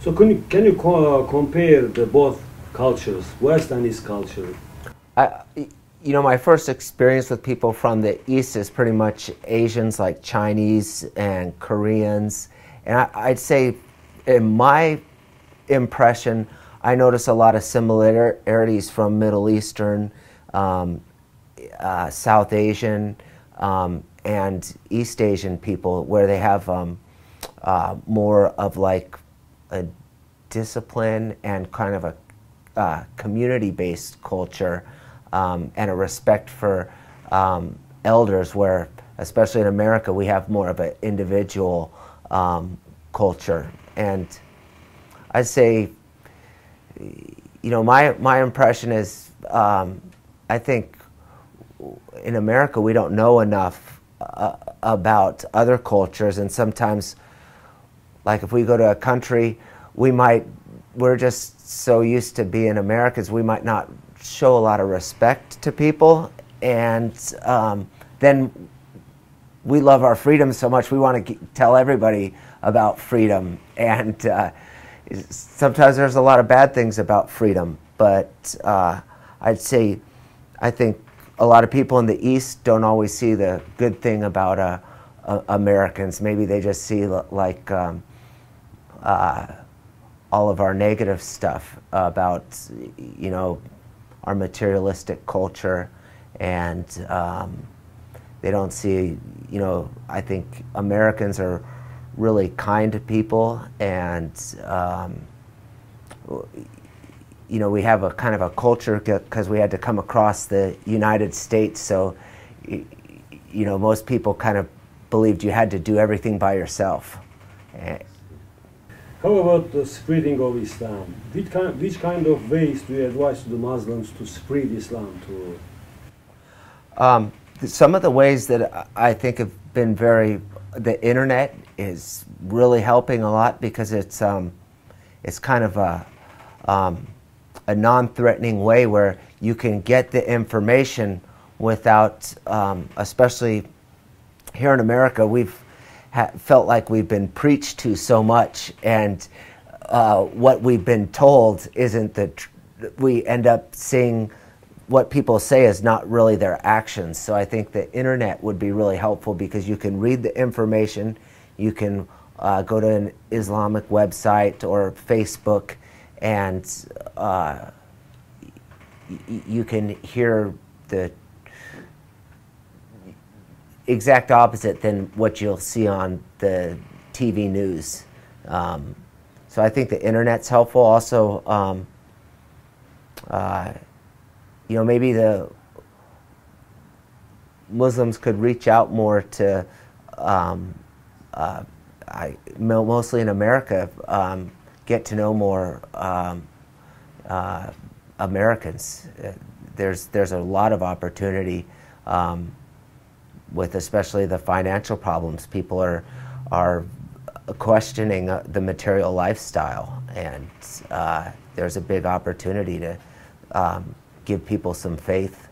So can you compare the both cultures, West and East culture? You know, my first experience with people from the East is pretty much Asians like Chinese and Koreans. And I'd say in my impression, I notice a lot of similarities from Middle Eastern, South Asian, and East Asian people, where they have more of like a discipline and kind of a community-based culture, and a respect for elders, where, especially in America, we have more of an individual culture. And I'd say, you know, my impression is, I think in America we don't know enough about other cultures, and sometimes, like if we go to a country, we're just so used to being Americans, we might not show a lot of respect to people, and then we love our freedom so much we want to tell everybody about freedom, and sometimes there's a lot of bad things about freedom, but I'd say I think a lot of people in the East don't always see the good thing about Americans. Maybe they just see like all of our negative stuff about, you know, our materialistic culture, and they don't see, you know, I think Americans are really kind people, and you know, we have a kind of a culture because we had to come across the United States, so you know, most people kind of believed you had to do everything by yourself. How about the spreading of Islam? Which kind of ways do you advise to the Muslims to spread Islam to? Some of the ways that I think have been the internet is really helping a lot, because it's kind of a non-threatening way where you can get the information without, especially here in America, we've felt like we've been preached to so much, and what we've been told isn't we end up seeing what people say is not really their actions. So I think the internet would be really helpful, because you can read the information, you can go to an Islamic website or Facebook, and you can hear the exact opposite than what you'll see on the TV news. So I think the internet's helpful. Also, you know, maybe the Muslims could reach out more to, mostly in America, get to know more Americans. There's a lot of opportunity with especially the financial problems. People are questioning the material lifestyle, and there's a big opportunity to give people some faith.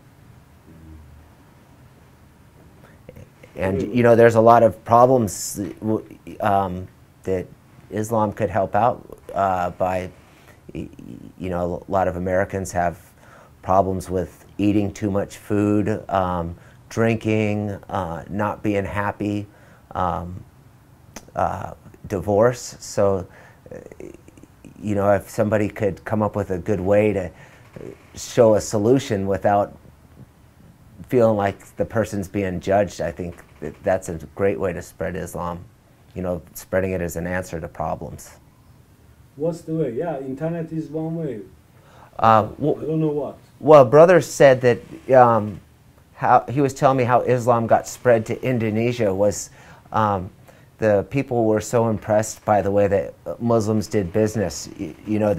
And you know, there's a lot of problems that Islam could help out by, you know, a lot of Americans have problems with eating too much food, drinking, not being happy, divorce. So, you know, if somebody could come up with a good way to show a solution without feeling like the person's being judged, I think that's a great way to spread Islam. You know, spreading it as an answer to problems. What's the way? Yeah, internet is one way. Well, I don't know what. Well, brother said that how he was telling me how Islam got spread to Indonesia was the people were so impressed by the way that Muslims did business. You know,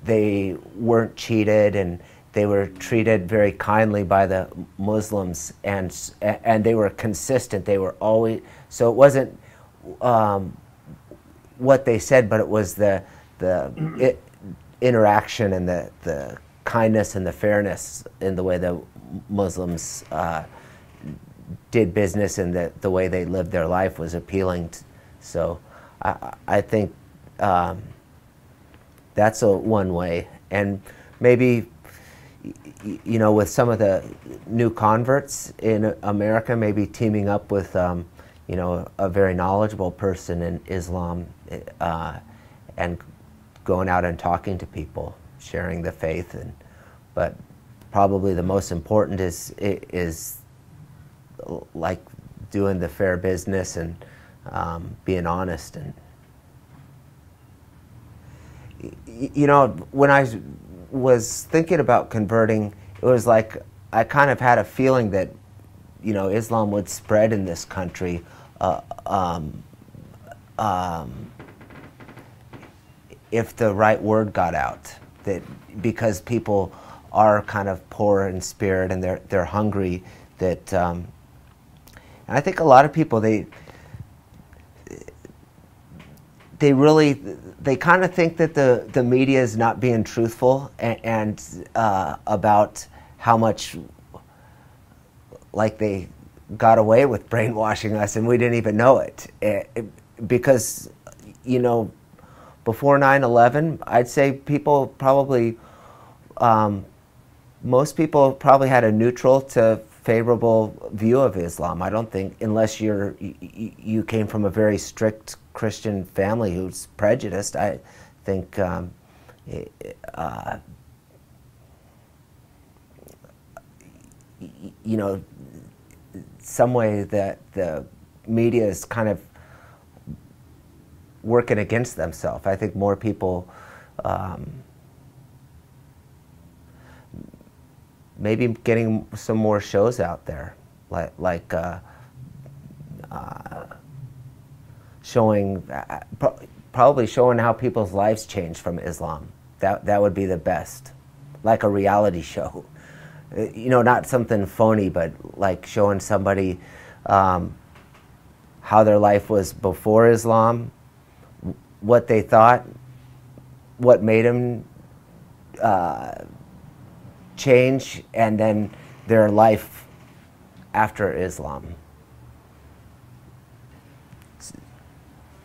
they weren't cheated, and they were treated very kindly by the Muslims, and they were consistent. They were always, so it wasn't what they said, but it was the interaction and the kindness and the fairness in the way the Muslims did business, and the way they lived their life was appealing. So I think that's one way. And maybe, you know, with some of the new converts in America, maybe teaming up with, you know, a very knowledgeable person in Islam, and going out and talking to people, sharing the faith. But probably the most important is like doing the fair business and being honest. And you know, when I was thinking about converting, it was like I kind of had a feeling that, you know, Islam would spread in this country if the right word got out. That because people are kind of poor in spirit and they're hungry. That and I think a lot of people they kind of think that the media is not being truthful and about how much like they got away with brainwashing us and we didn't even know it. Because, you know, before 9/11, I'd say people probably, most people probably had a neutral to favorable view of Islam. I don't think, unless you came from a very strict Christian family who's prejudiced, I think you know, some way that the media is kind of working against themselves. I think more people maybe getting some more shows out there, like showing, probably showing how people's lives changed from Islam. That would be the best, like a reality show. You know, not something phony, but like showing somebody how their life was before Islam, what they thought, what made them change, and then their life after Islam.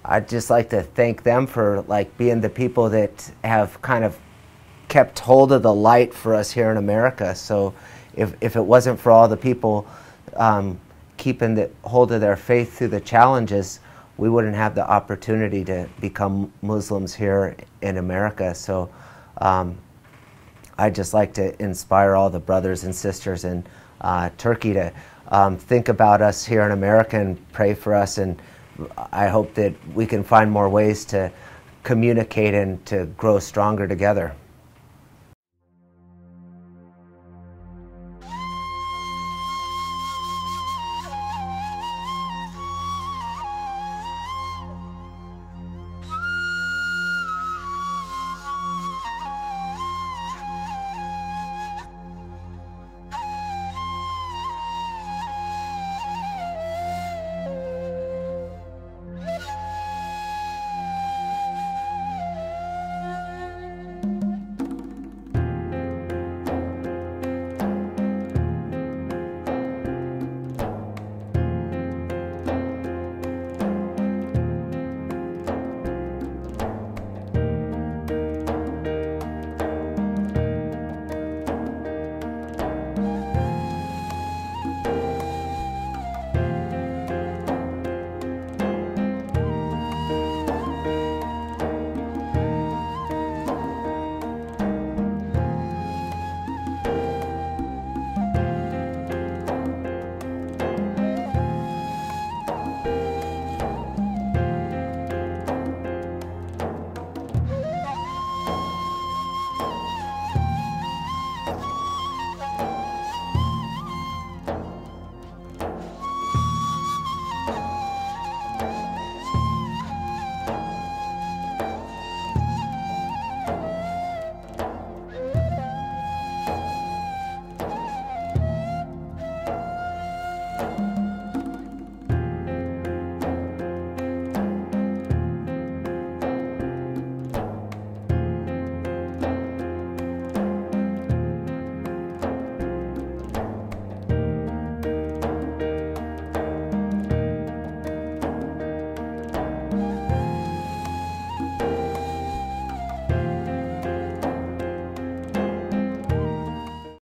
I'd just like to thank them for like being the people that have kind of kept hold of the light for us here in America. So if it wasn't for all the people keeping the hold of their faith through the challenges, we wouldn't have the opportunity to become Muslims here in America. So I'd just like to inspire all the brothers and sisters in Turkey to think about us here in America and pray for us. And I hope that we can find more ways to communicate and to grow stronger together.